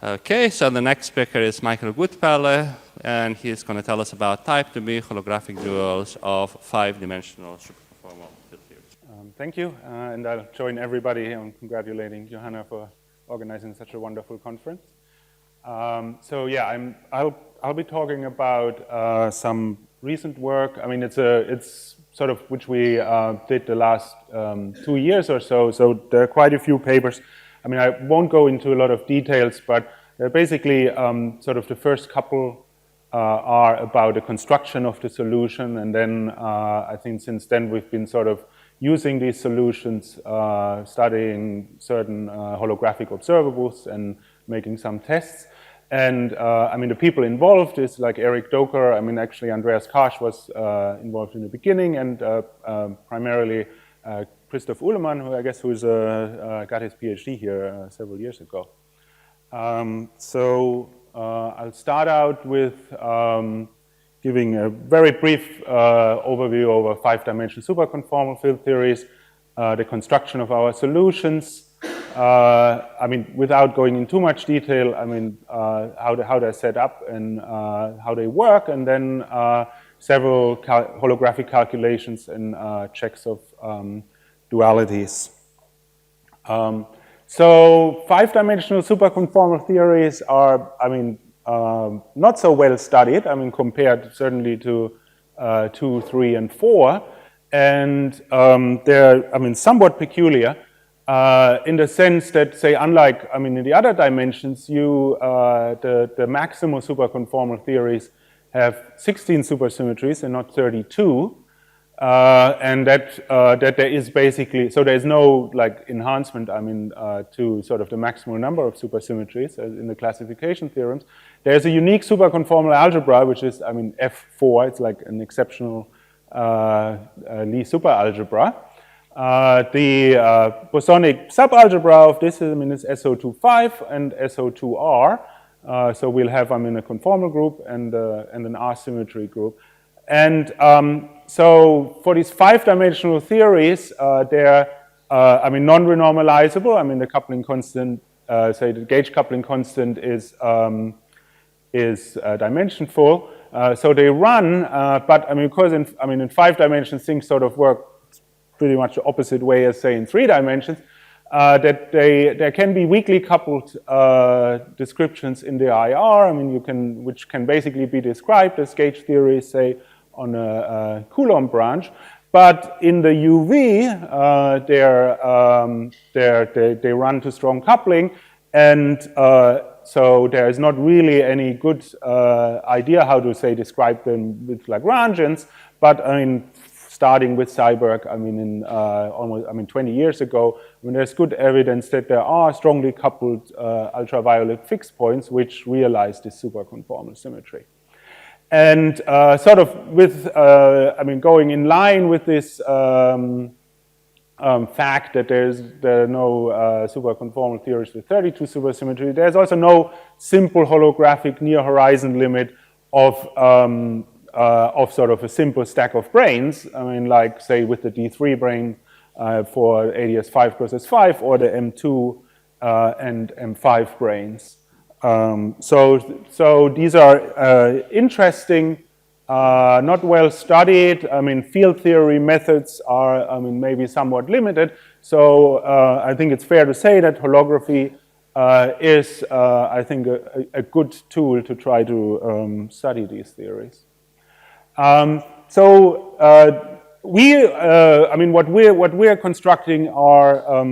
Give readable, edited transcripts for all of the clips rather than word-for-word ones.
Okay, so the next speaker is Michael Gutperle, and he's going to tell us about type 2B holographic duals of 5-dimensional superconformal field theories. Thank you, and I'll join everybody in congratulating Johanna for organizing such a wonderful conference. I'll be talking about some recent work. I mean, it's sort of which we did the last 2 years or so. So there are quite a few papers. I mean, I won't go into a lot of details, but basically sort of the first couple are about the construction of the solution, and then I think since then we've been sort of using these solutions, studying certain holographic observables and making some tests. And I mean, the people involved is like Eric Doker. I mean, actually Andreas Karsch was involved in the beginning, and primarily Christoph Uhlemann, who I guess got his PhD here several years ago. I'll start out with giving a very brief overview over 5-dimensional superconformal field theories, the construction of our solutions. I mean, without going into too much detail, I mean, how they're set up and how they work, and then several holographic calculations and checks of dualities. So 5-dimensional superconformal theories are, I mean, not so well studied, I mean, compared certainly to 2, 3, and 4. And they're, I mean, somewhat peculiar in the sense that, say, unlike, I mean, in the other dimensions, the maximal superconformal theories have 16 supersymmetries and not 32. And that there is basically, so there's no like enhancement, I mean, to sort of the maximal number of supersymmetries in the classification theorems. There's a unique superconformal algebra, which is, I mean, F4. It's like an exceptional Lie superalgebra. The bosonic subalgebra of this, I mean, is SO25 and SO2R. So we'll have, I mean, a conformal group and an R symmetry group. And so for these 5-dimensional theories, they're, I mean, non-renormalizable. I mean, the coupling constant, say the gauge coupling constant is dimensionful. So they run, but I mean, because in 5 dimensions things sort of work pretty much the opposite way as, say, in 3 dimensions. That there can be weakly coupled descriptions in the IR. I mean, which can basically be described as gauge theories, say, on a Coulomb branch, but in the UV, they run to strong coupling, and so there is not really any good idea how to, say, describe them with Lagrangians. But I mean, starting with Seiberg, I mean, in 20 years ago, I mean, there's good evidence that there are strongly coupled ultraviolet fixed points which realize this superconformal symmetry. And sort of with, I mean, going in line with this fact that there are no superconformal theories with 32 supersymmetry, there's also no simple holographic near horizon limit of sort of a simple stack of branes. I mean, like, say, with the D3 brane for ADS5 cross S5 or the M2 and M5 branes. So these are interesting, not well studied. I mean, field theory methods are, I mean, maybe somewhat limited. So I think it's fair to say that holography is, I think, a good tool to try to study these theories. I mean, what we're constructing are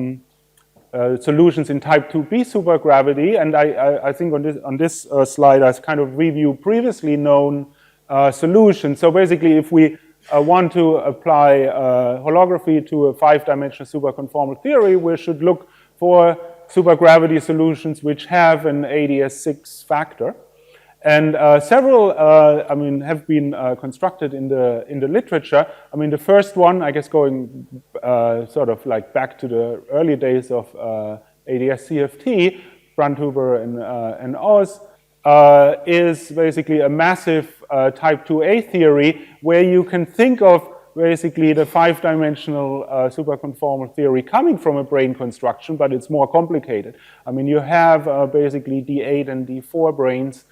solutions in type 2B supergravity, and I think on this slide I kind of review previously known solutions. So basically, if we want to apply holography to a 5-dimensional superconformal theory, we should look for supergravity solutions which have an ADS6 factor. And several, I mean, have been constructed in the literature. I mean, the first one, I guess, going sort of like back to the early days of ADS-CFT, Brandhuber and Oz, is basically a massive type 2A theory where you can think of basically the 5-dimensional superconformal theory coming from a brane construction, but it's more complicated. I mean, you have basically D8 and D4 branes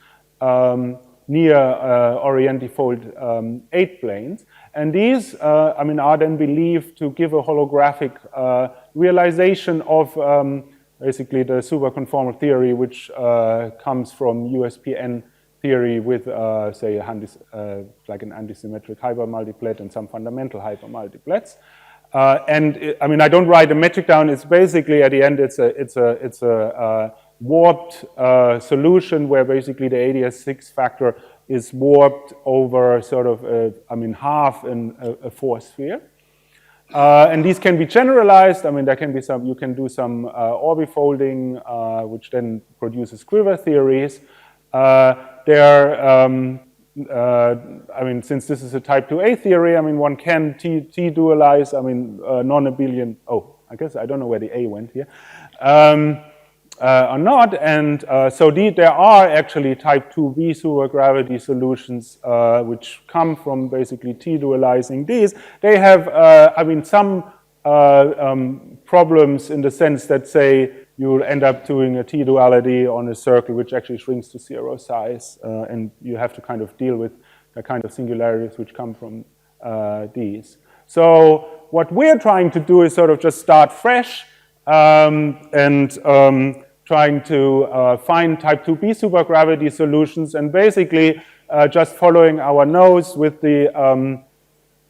near orientifold 8 planes. And these, I mean, are then believed to give a holographic realization of basically the superconformal theory, which comes from USPN theory with, say, like an antisymmetric hypermultiplet and some fundamental hypermultiplets. And I mean, I don't write the metric down. It's basically at the end, it's a warped solution where basically the ADS6 factor is warped over sort of, I mean, half in a 4-sphere. And these can be generalized. I mean, there can be some, you can do some orbifolding, which then produces quiver theories. I mean, since this is a type 2A theory, I mean, one can T-dualize, I mean, non-abelian, oh, I guess I don't know where the A went here, or not. And so there are actually type 2B supergravity solutions which come from basically T-dualizing these. They have, I mean, some problems in the sense that, say, you'll end up doing a T-duality on a circle which actually shrinks to 0 size, and you have to kind of deal with the kind of singularities which come from these. So what we're trying to do is sort of just start fresh and trying to find type 2B supergravity solutions, and basically just following our nose with the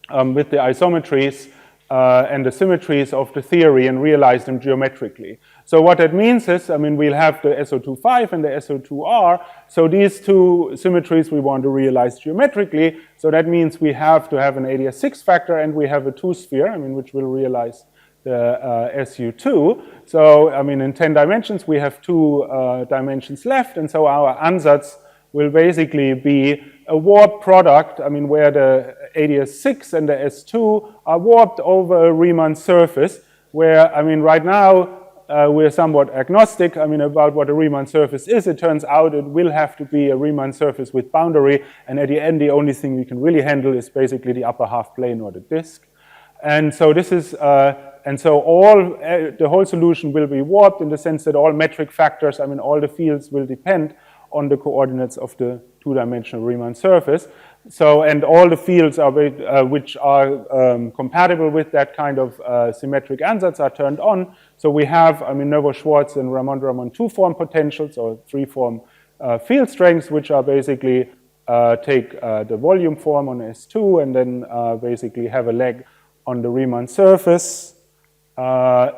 isometries and the symmetries of the theory and realize them geometrically. So what that means is, I mean, we'll have the SO25 and the SO2R. So these two symmetries we want to realize geometrically. So that means we have to have an ADS6 factor, and we have a 2-sphere, I mean, which will realize the SU2. So, I mean, in 10 dimensions, we have 2 dimensions left. And so our ansatz will basically be a warp product, I mean, where the ADS6 and the S2 are warped over a Riemann surface, where, I mean, right now, we're somewhat agnostic, I mean, about what a Riemann surface is. It turns out it will have to be a Riemann surface with boundary, and at the end, the only thing we can really handle is basically the upper half plane or the disk. And so this is, and so the whole solution will be warped in the sense that all metric factors, I mean, all the fields will depend on the coordinates of the 2-dimensional Riemann surface. So, and all the fields are which are compatible with that kind of symmetric ansatz are turned on. So we have, I mean, Nervo-Schwarz and Ramond 2-form potentials, or 3-form field strengths, which are basically take the volume form on S2 and then basically have a leg on the Riemann surface. The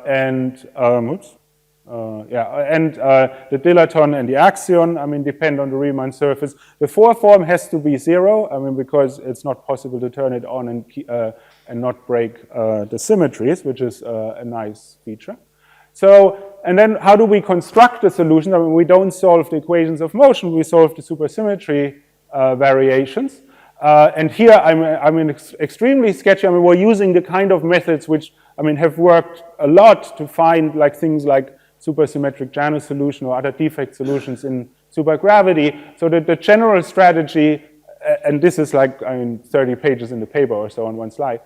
dilaton and the axion, I mean, depend on the Riemann surface. The 4-form has to be 0, I mean, because it's not possible to turn it on and not break the symmetries, which is a nice feature. So, and then how do we construct the solution? I mean, we don't solve the equations of motion, we solve the supersymmetry variations. And here, I mean, extremely sketchy. I mean, we're using the kind of methods which, I mean, have worked a lot to find like things like supersymmetric Janus solution or other defect solutions in supergravity. So that the general strategy, and this is like, I mean, 30 pages in the paper or so on one slide,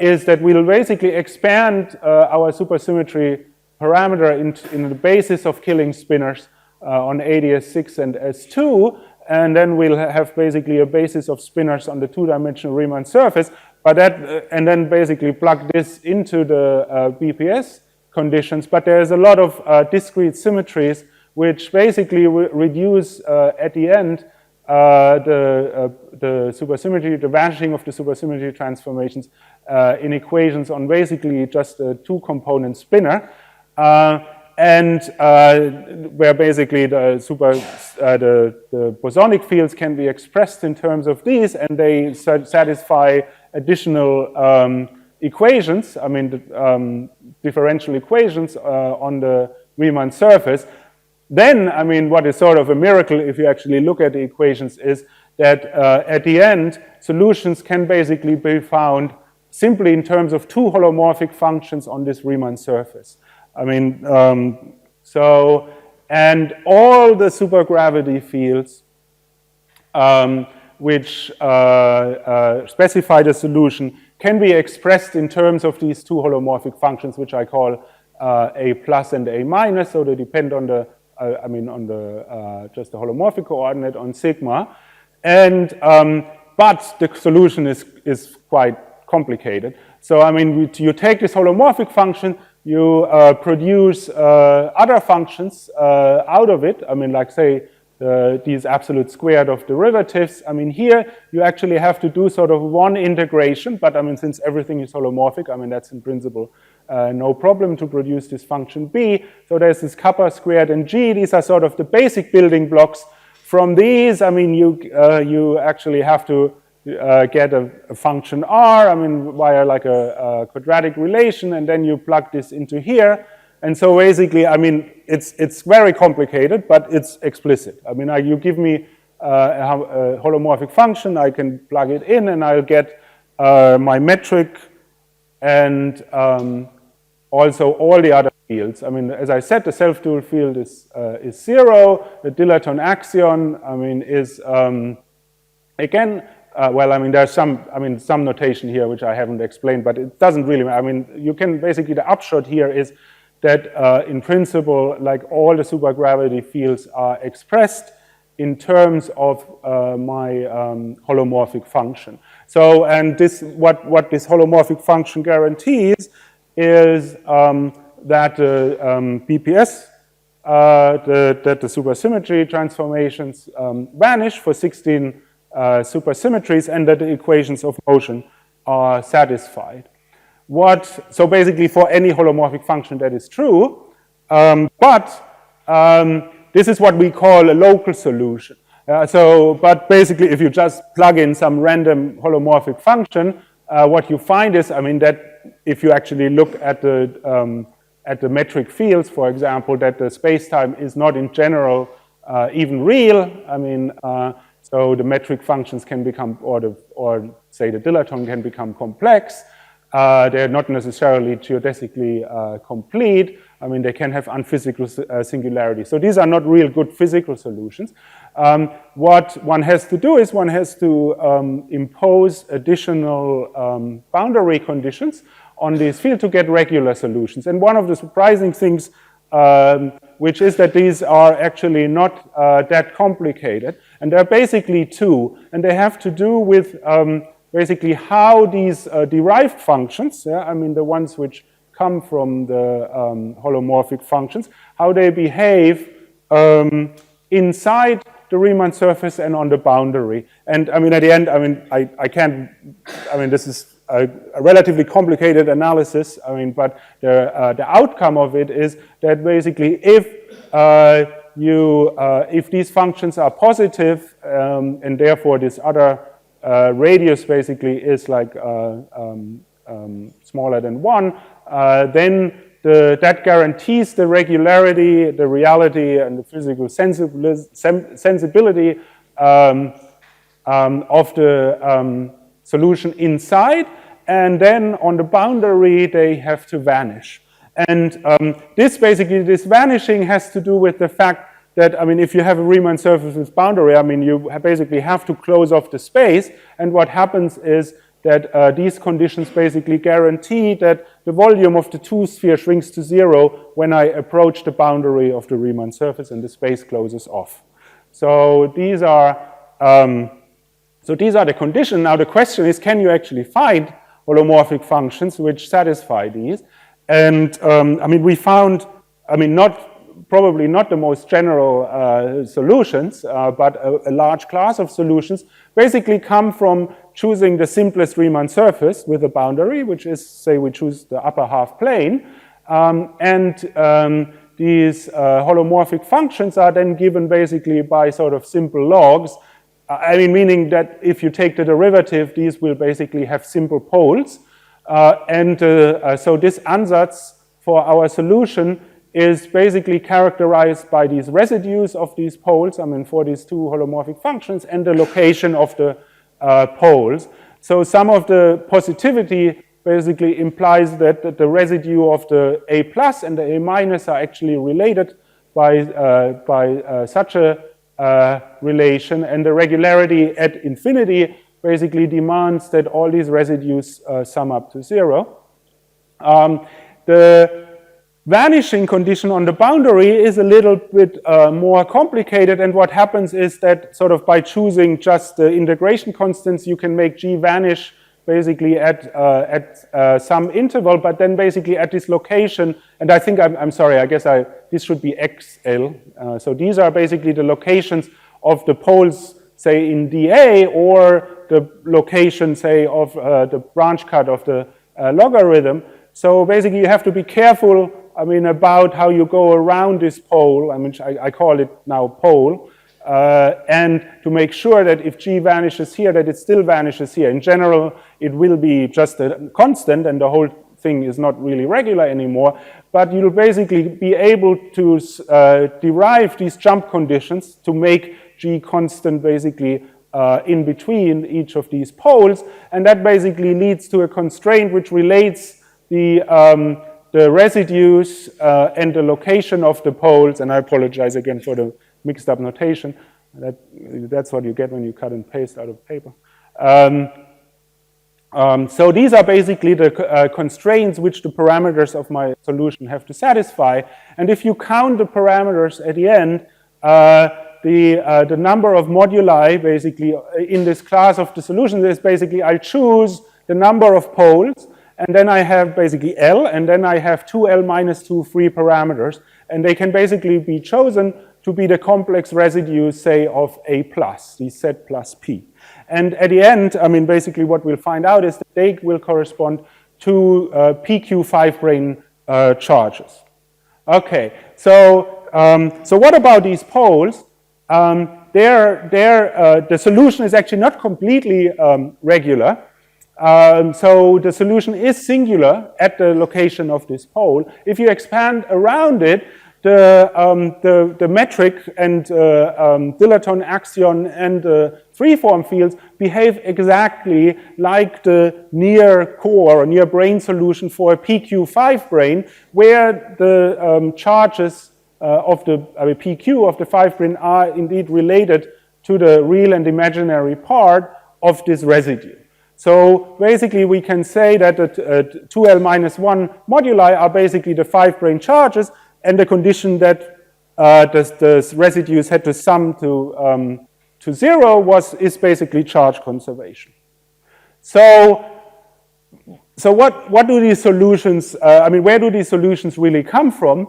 is that we'll basically expand our supersymmetry parameter in the basis of killing spinors on ADS6 and S2, and then we'll have basically a basis of spinors on the 2-dimensional Riemann surface, but that, and then basically plug this into the BPS conditions, but there's a lot of discrete symmetries which basically reduce at the end the supersymmetry, the vanishing of the supersymmetry transformations in equations on basically just a 2-component spinor, and where basically the bosonic fields can be expressed in terms of these, and they satisfy additional equations, I mean, differential equations on the Riemann surface. Then, I mean, what is sort of a miracle if you actually look at the equations is that at the end, solutions can basically be found simply in terms of 2 holomorphic functions on this Riemann surface. I mean, and all the supergravity fields which specify the solution can be expressed in terms of these two holomorphic functions, which I call A plus and A minus. So they depend on the, just the holomorphic coordinate on sigma. And, but the solution is quite complicated. So, I mean, you take this holomorphic function, you produce other functions out of it. I mean, like, say, these absolute squared of derivatives. I mean, here you actually have to do sort of one integration, but I mean, since everything is holomorphic, I mean, that's in principle no problem to produce this function b. So there's this kappa squared and g. These are sort of the basic building blocks. From these, I mean, you actually have to get a function r, I mean, via like a quadratic relation, and then you plug this into here. And so basically, I mean, it's very complicated, but it's explicit. I mean, you give me a holomorphic function, I can plug it in, and I'll get my metric and also all the other fields. I mean, as I said, the self-dual field is 0. The dilaton axion, I mean, is again. Well, I mean, there's some notation here which I haven't explained, but it doesn't really matter. I mean, you can basically, the upshot here is that in principle, like all the supergravity fields are expressed in terms of my holomorphic function. So, and this, what this holomorphic function guarantees is that BPS, that the supersymmetry transformations vanish for 16 supersymmetries, and that the equations of motion are satisfied. So basically for any holomorphic function that is true, but this is what we call a local solution. But basically if you just plug in some random holomorphic function, what you find is, I mean, that if you actually look at the metric fields, for example, that the space-time is not in general even real. I mean, so the metric functions can become, or say the dilaton can become complex. They're not necessarily geodesically complete. I mean, they can have unphysical singularities. So these are not real good physical solutions. What one has to do is one has to impose additional boundary conditions on this field to get regular solutions. And one of the surprising things, which is that these are actually not that complicated. And there are basically two. And they have to do with basically how these derived functions, I mean the ones which come from the holomorphic functions, how they behave inside the Riemann surface and on the boundary. And I mean, at the end, I mean, this is a relatively complicated analysis. I mean, but the outcome of it is that basically if these functions are positive and therefore this other radius basically is like smaller than 1, then that guarantees the regularity, the reality, and the physical sensibility of the solution inside, and then on the boundary they have to vanish. And this vanishing has to do with the fact that, I mean, if you have a Riemann surface with boundary, I mean, you basically have to close off the space, and what happens is that these conditions basically guarantee that the volume of the two-sphere shrinks to 0 when I approach the boundary of the Riemann surface and the space closes off. So these are the conditions. Now the question is, can you actually find holomorphic functions which satisfy these? And I mean, we found, I mean, probably not the most general solutions, but a large class of solutions basically come from choosing the simplest Riemann surface with a boundary, which is, say, we choose the upper half plane. These holomorphic functions are then given basically by sort of simple logs. I mean, meaning that if you take the derivative, these will basically have simple poles. So this ansatz for our solution is basically characterized by these residues of these poles, I mean, for these two holomorphic functions, and the location of the poles. So some of the positivity basically implies that the residue of the A plus and the A minus are actually related by such a relation, and the regularity at infinity basically demands that all these residues sum up to 0. The vanishing condition on the boundary is a little bit more complicated, and what happens is that sort of by choosing just the integration constants, you can make G vanish basically at some interval, but then basically at this location, and I think, I'm sorry, I guess this should be XL. So these are basically the locations of the poles, say in dA, or the location, say, of the branch cut of the logarithm. So basically you have to be careful, I mean, about how you go around this pole, I mean, I call it now pole, and to make sure that if G vanishes here, that it still vanishes here. In general, it will be just a constant, and the whole thing is not really regular anymore, but you'll basically be able to derive these jump conditions to make G constant basically in between each of these poles, and that basically leads to a constraint which relates the residues and the location of the poles, and I apologize again for the mixed up notation. That's what you get when you cut and paste out of paper. So these are basically the constraints which the parameters of my solution have to satisfy, and if you count the parameters at the end, the number of moduli basically in this class of the solution is basically I choose the number of poles, and then I have basically L, and then I have 2L minus 2 free parameters, and they can basically be chosen to be the complex residues, say, of A plus, the Z plus P. And at the end, I mean, basically what we'll find out is that they will correspond to PQ5 brane charges. Okay, so what about these poles? The solution is actually not completely regular. So the solution is singular at the location of this pole. If you expand around it, the metric and dilaton axion and the freeform fields behave exactly like the near core or near brane solution for a PQ5 brane, where the charges of the PQ of the 5 brane are indeed related to the real and imaginary part of this residue. So basically we can say that the 2L minus 1 moduli are basically the 5 brane charges, and the condition that the residues had to sum to 0 is basically charge conservation. So what do these solutions, where do these solutions really come from?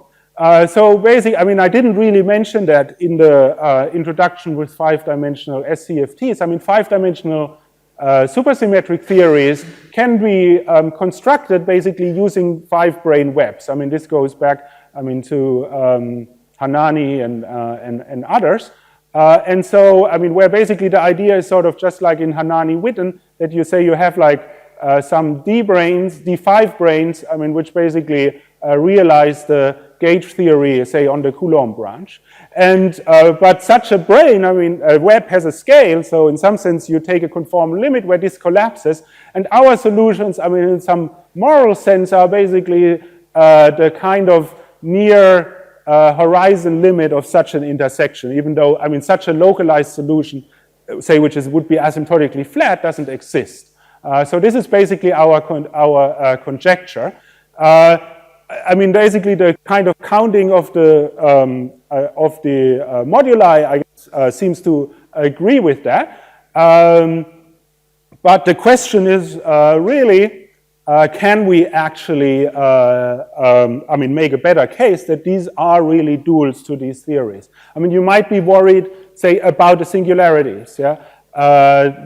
So basically, I didn't really mention that in the introduction with 5-dimensional SCFTs. 5-dimensional supersymmetric theories can be constructed basically using 5 brane webs. This goes back to Hanani and others. And so, where basically the idea is sort of just like in Hanani-Witten, that you say you have like some D5 branes, which basically realize the gauge theory, say, on the Coulomb branch. And, but such a brane, a web has a scale, so in some sense you take a conformal limit where this collapses, and our solutions, in some moral sense, are basically the kind of near horizon limit of such an intersection, even though, such a localized solution, say, which would be asymptotically flat, doesn't exist. So this is basically our conjecture. Basically the kind of counting of the moduli, I guess, seems to agree with that. But the question is really, can we actually, make a better case that these are really duals to these theories? You might be worried, say, about the singularities, yeah?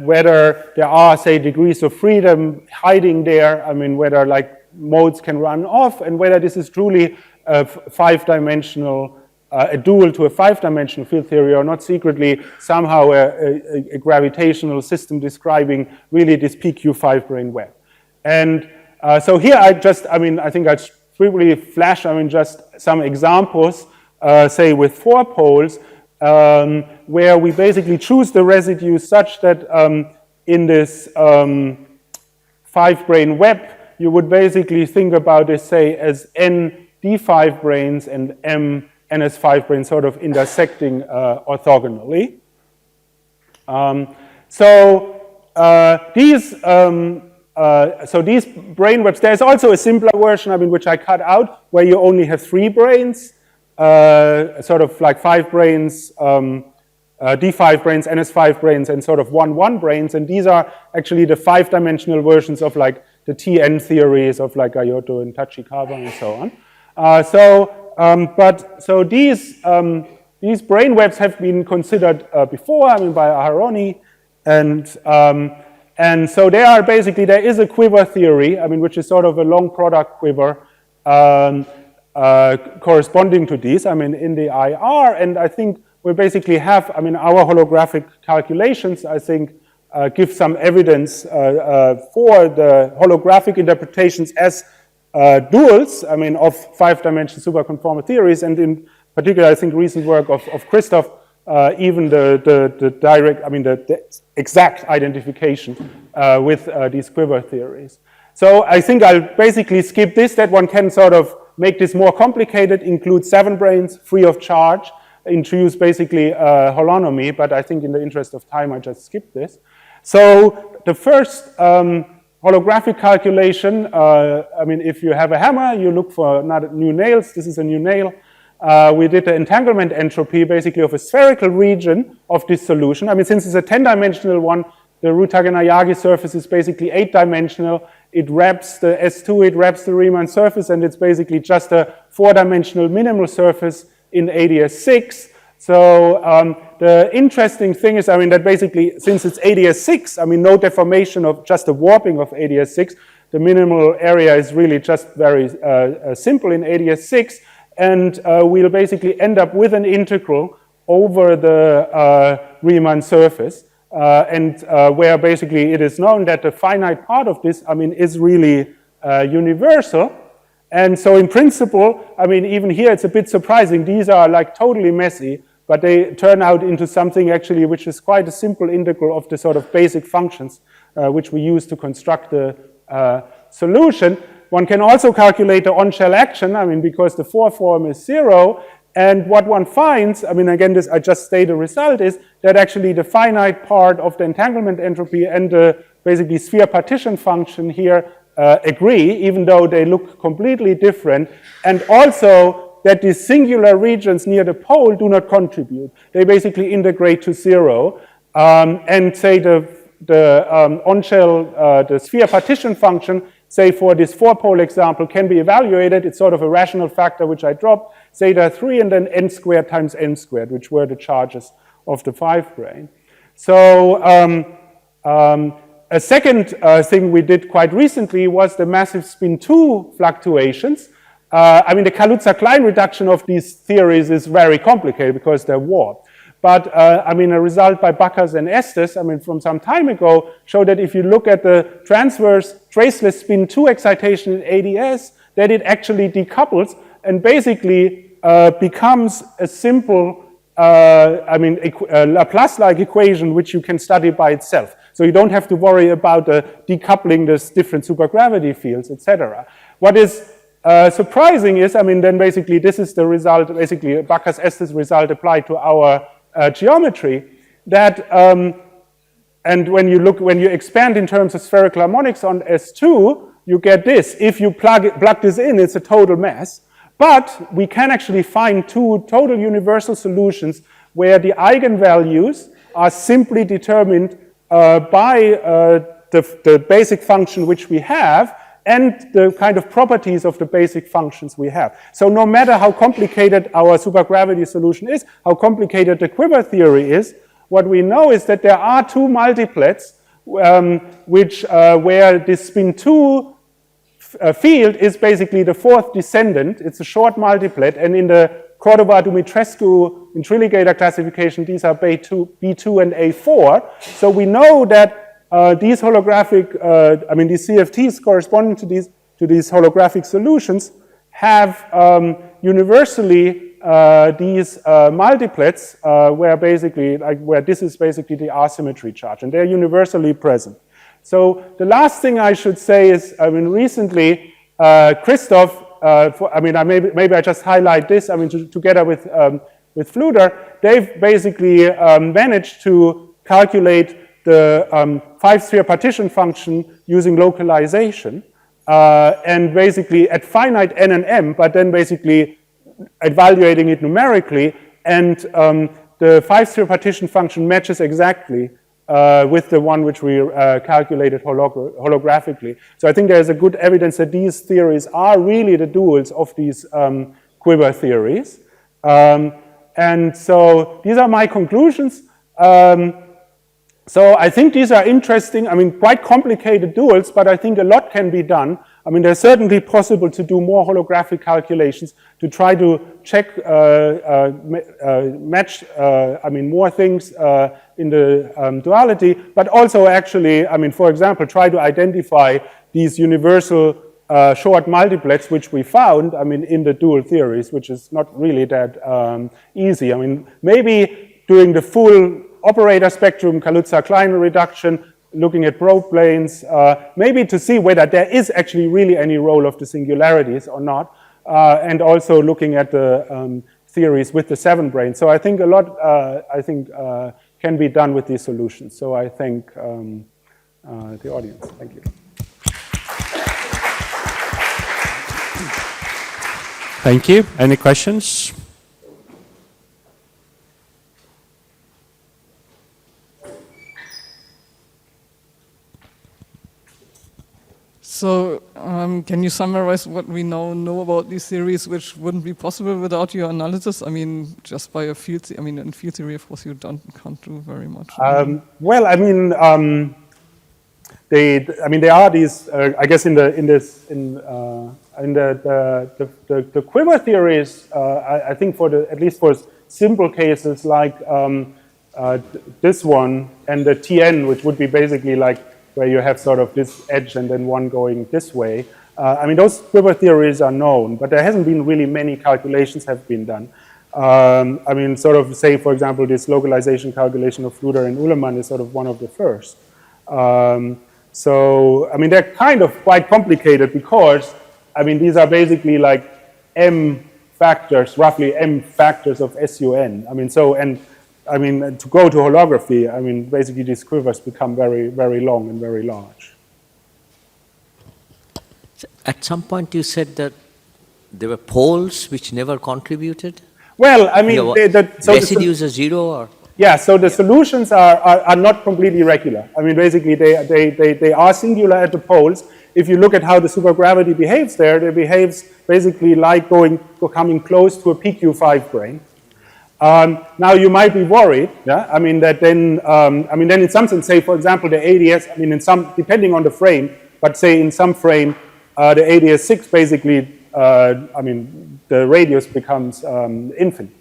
Whether there are, say, degrees of freedom hiding there, whether like modes can run off, and whether this is truly a 5-dimensional, a dual to a 5-dimensional field theory, or not secretly somehow a gravitational system describing really this PQ5 brane web. And so here I just, I think I briefly flash, just some examples, say with 4 poles, where we basically choose the residue such that in this 5 brane web, you would basically think about this, say, as N D5 branes and M NS5 branes sort of intersecting orthogonally. So so these brain webs, there's also a simpler version, I mean, which I cut out, where you only have 3 brains, sort of like 5 brains, D5 brains, NS5 brains, and sort of 1-1 brains, and these are actually the 5-dimensional versions of like the TN theories of like Gayoto and Tachikawa and so on. So these brain webs have been considered before, I mean, by Aharoni, and so they are basically, there is a quiver theory, I mean, which is sort of a long product quiver corresponding to these, I mean, in the IR, and I think we basically have, I mean, our holographic calculations, I think, give some evidence for the holographic interpretations as duals, I mean, of 5-dimensional superconformal theories, and in particular, I think recent work of Christoph, even the direct, I mean, the exact identification with these quiver theories. So I think I'll basically skip this, that one can sort of make this more complicated, include 7 brains free of charge, introduce basically holonomy, but I think in the interest of time, I just skip this. So the first holographic calculation, I mean, if you have a hammer, you look for new nails. This is a new nail. We did the entanglement entropy basically of a spherical region of this solution. I mean, since it's a 10-dimensional one, the Rutaganayagi surface is basically 8-dimensional. It wraps the S2, it wraps the Riemann surface, and it's basically just a 4-dimensional minimal surface in ADS6. So the interesting thing is, I mean, that basically, since it's ADS6, I mean, no deformation of just a warping of ADS6, the minimal area is really just very simple in ADS6, and we'll basically end up with an integral over the Riemann surface, and where basically it is known that the finite part of this, I mean, is really universal. And so in principle, I mean, even here it's a bit surprising. These are like totally messy, but they turn out into something actually which is quite a simple integral of the sort of basic functions which we use to construct the solution. One can also calculate the on-shell action, I mean, because the 4 form is 0. And what one finds, I mean, again, this I just state the result is that actually the finite part of the entanglement entropy and the basically sphere partition function here agree, even though they look completely different, and also that these singular regions near the pole do not contribute. They basically integrate to 0, and say the on-shell, the sphere partition function, say for this 4-pole example, can be evaluated. It's sort of a rational factor which I dropped, say there are 3 and then n squared times n squared, which were the charges of the 5-brane. So a second thing we did quite recently was the massive spin 2 fluctuations. I mean, the Kaluza-Klein reduction of these theories is very complicated because they're warped. But I mean, a result by Bacchus and Estes, I mean, from some time ago, showed that if you look at the transverse traceless spin 2 excitation in ADS, that it actually decouples and basically becomes a simple, I mean, Laplace-like equation which you can study by itself. So you don't have to worry about decoupling the different supergravity fields, etc. What is surprising is, I mean, then basically this is the result, basically Bacchus-Estes result applied to our geometry, that, and when you expand in terms of spherical harmonics on S2, you get this. If you plug this in, it's a total mess. But we can actually find 2 total universal solutions where the eigenvalues are simply determined by the basic function which we have and the kind of properties of the basic functions we have. So no matter how complicated our supergravity solution is, how complicated the quiver theory is, what we know is that there are 2 multiplets where this spin 2 field is basically the 4th descendant. It's a short multiplet, and in the Cordova-Dumitrescu intriligator classification, these are B2 and A4. So we know that these holographic, I mean, these CFTs corresponding to these holographic solutions have universally these multiplets where basically, like where this is basically the asymmetry charge, and they're universally present. So the last thing I should say is, I mean, recently Christoph, I mean, maybe I just highlight this. I mean, together with Fluder, they've basically managed to calculate the 5-sphere partition function using localization, and basically at finite n and m, but then basically evaluating it numerically, and the 5-sphere partition function matches exactly with the one which we calculated holographically. So I think there's a good evidence that these theories are really the duals of these quiver theories. And so these are my conclusions. So I think these are interesting, I mean, quite complicated duals, but I think a lot can be done. I mean, there's certainly possible to do more holographic calculations to try to check, match, I mean, more things in the duality, but also actually, I mean, for example, try to identify these universal short multiplets, which we found, I mean, in the dual theories, which is not really that easy. I mean, maybe doing the full operator spectrum, Kaluza-Klein reduction, looking at probe planes, maybe to see whether there is actually really any role of the singularities or not, and also looking at the theories with the 7 branes. So I think a lot, can be done with these solutions. So I thank the audience. Thank you. Thank you. Any questions? So can you summarize what we now know about these theories, which wouldn't be possible without your analysis? I mean, just by a field, I mean, in field theory, of course, you can't do very much. Well, I mean, there are these. I guess in the quiver theories, I think at least for simple cases like this one and the Tn, which would be basically like where you have sort of this edge and then one going this way. I mean, those quiver theories are known, but there hasn't been really many calculations have been done. I mean, sort of say, for example, this localization calculation of Fluder and Ullmann is sort of one of the first. So, I mean, they're kind of quite complicated because, I mean, these are basically like m factors, roughly m factors of SUN. I mean, so, and I mean, to go to holography, I mean, basically these quivers become very, very long and very large. At some point you said that there were poles which never contributed? Well, I mean, so residues are zero? Or? Yeah, so the solutions are not completely regular. I mean, basically they are singular at the poles. If you look at how the supergravity behaves there, it behaves basically like coming close to a PQ5 brane. Now you might be worried, yeah. I mean that then, then in some sense, say for example the ADS. I mean, in some, depending on the frame, but say in some frame, the ADS6 basically, I mean, the radius becomes infinite.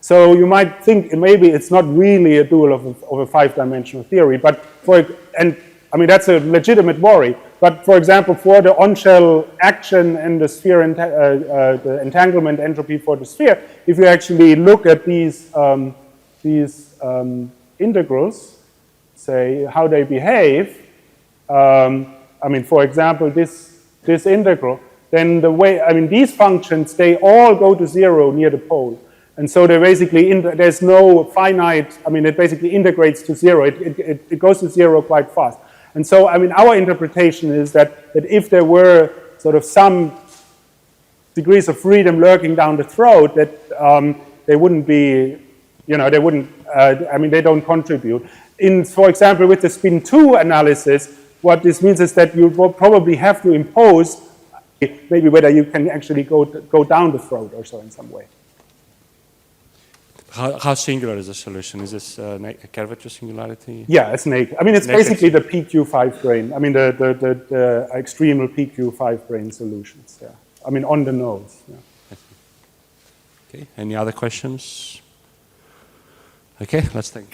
So you might think maybe it's not really a dual of a 5-dimensional theory, but I mean that's a legitimate worry. But for example, for the on-shell action and the sphere, the entanglement entropy for the sphere, if you actually look at these integrals, say how they behave, I mean, for example, this integral, then the way, I mean, these functions, they all go to 0 near the pole. And so they basically, there's no finite, I mean, it basically integrates to 0. It goes to 0 quite fast. And so, I mean, our interpretation is that if there were sort of some degrees of freedom lurking down the throat, that they wouldn't be, you know, they wouldn't, I mean, they don't contribute. For example, with the spin 2 analysis, what this means is that you will probably have to impose maybe whether you can actually go down the throat or so in some way. How singular is the solution? Is this a curvature singularity? Yeah, it's naked. I mean, it's basically the PQ5 brane. I mean, the extremal PQ5 brane solutions. Yeah. I mean, on the nose. Yeah. Okay. Any other questions? Okay, let's thank.